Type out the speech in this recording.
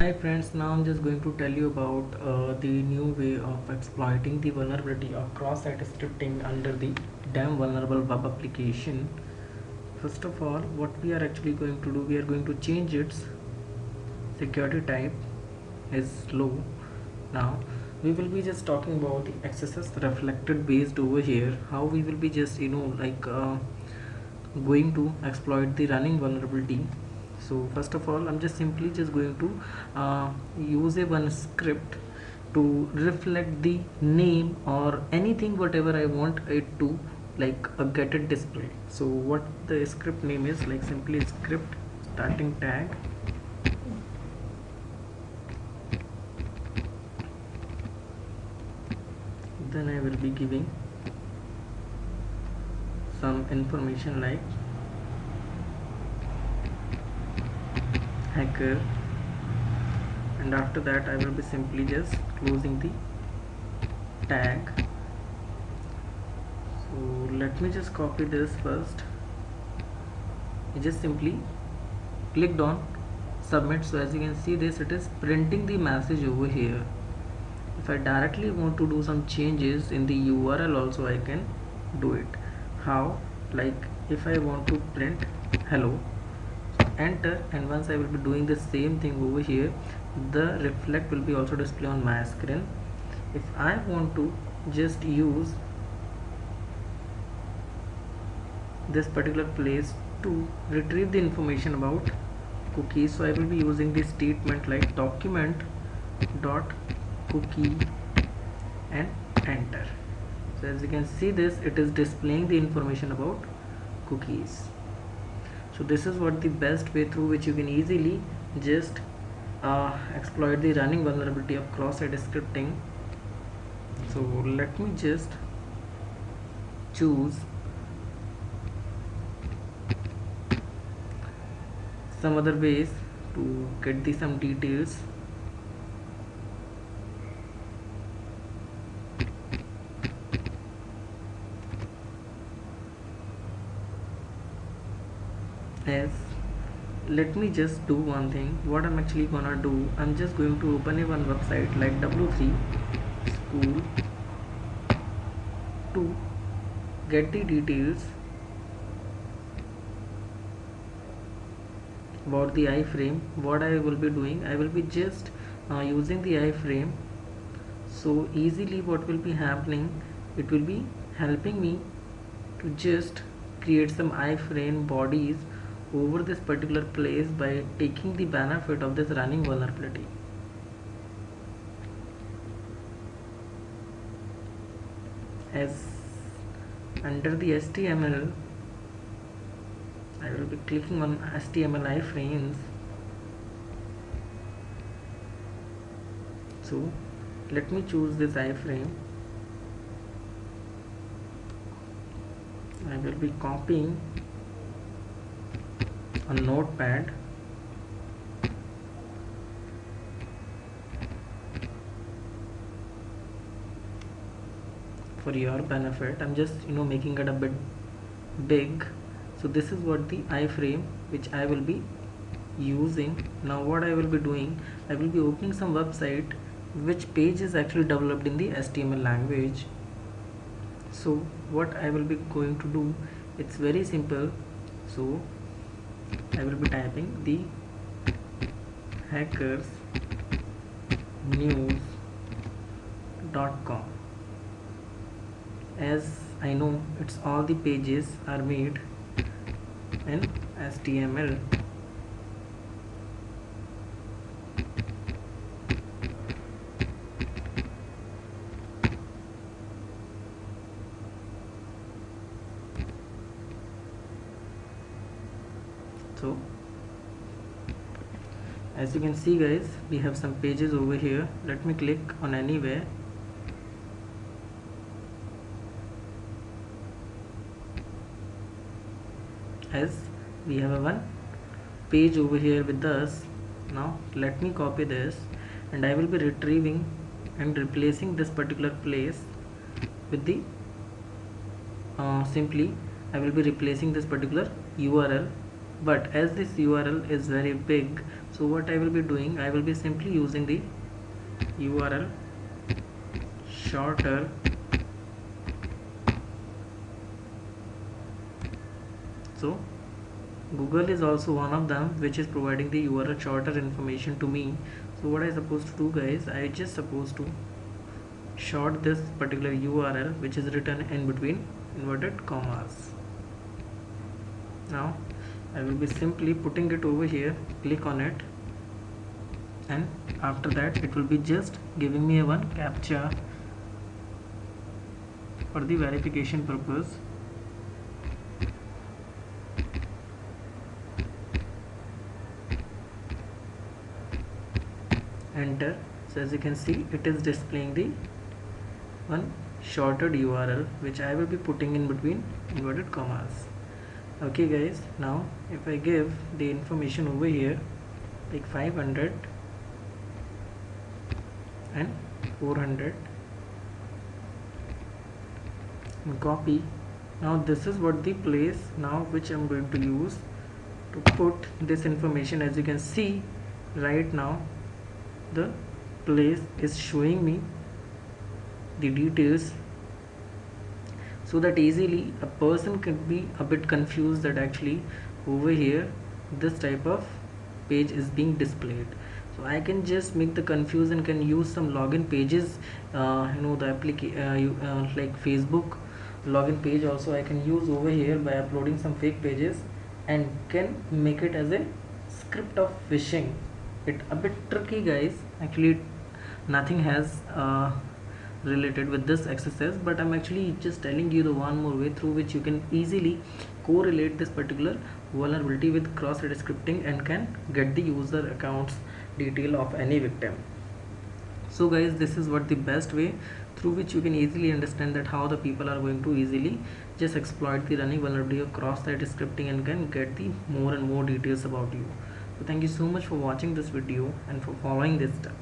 Hi friends, now I'm just going to tell you about the new way of exploiting the vulnerability of cross-site scripting under the damn vulnerable web application. First of all, what we are actually going to do, we are going to change its security type is low. Now we will be just talking about the XSS reflected based over here, how we will be just going to exploit the running vulnerability. So first of all, I'm just simply just going to use a one script to reflect the name or anything whatever I want it to, like a get it display. So what the script name is, like simply script starting tag, then I will be giving some information like hacker, and after that I will be simply just closing the tag. So let me just copy this first. I just simply clicked on submit. So as you can see this, it is printing the message over here. If I directly want to do some changes in the URL also, I can do it. How? Like if I want to print hello, enter, and once I will be doing the same thing over here, the reflect will be also display on my screen. If I want to just use this particular place to retrieve the information about cookies, so I will be using the statement like document dot cookie and enter. So as you can see this, it is displaying the information about cookies. So this is what the best way through which you can easily just exploit the running vulnerability of cross-site scripting. So let me just choose some other ways to get the some details. As let me just do one thing. What I'm actually gonna do, I'm just going to open a one website like W3 school to get the details about the iframe. What I will be doing, I will be just using the iframe. So easily what will be happening, it will be helping me to just create some iframe bodies over this particular place by taking the benefit of this running vulnerability. As under the HTML, I will be clicking on HTML iframes. So let me choose this iframe. I will be copying a notepad, for your benefit. I'm just making it a bit big. So this is what the iframe which I will be using. Now what I will be doing, I will be opening some website which page is actually developed in the HTML language. So what I will be going to do, it's very simple. So I will be typing the hackersnews.com. as I know it's all the pages are made in HTML. So as you can see guys, we have some pages over here. Let me click on anywhere. As we have a one page over here with us. Now let me copy this, and I will be retrieving and replacing this particular place with the simply I will be replacing this particular URL but as this URL is very big, so what I will be doing, I will be simply using the URL shorter. So Google is also one of them which is providing the URL shorter information to me. So what I supposed to do, guys, I just supposed to short this particular URL which is written in between inverted commas. Now I will be simply putting it over here, click on it, and after that it will be just giving me a one captcha for the verification purpose. Enter. So as you can see, it is displaying the one shorted URL which I will be putting in between inverted commas. Okay guys, now if I give the information over here like 500 and 400 and copy, now this is what the place now which I'm going to use to put this information. As you can see right now, the place is showing me the details, so that easily a person can be a bit confused that actually over here this type of page is being displayed. So I can just make the confusion, can use some login pages, the application like Facebook login page also I can use over here by uploading some fake pages and can make it as a script of phishing. It a bit tricky, guys, actually nothing has related with this XSS, but I'm actually just telling you the one more way through which you can easily correlate this particular vulnerability with cross-site scripting and can get the user accounts detail of any victim. So guys, this is what the best way through which you can easily understand that how the people are going to easily just exploit the running vulnerability of cross-site scripting and can get the more and more details about you. So thank you so much for watching this video and for following this step.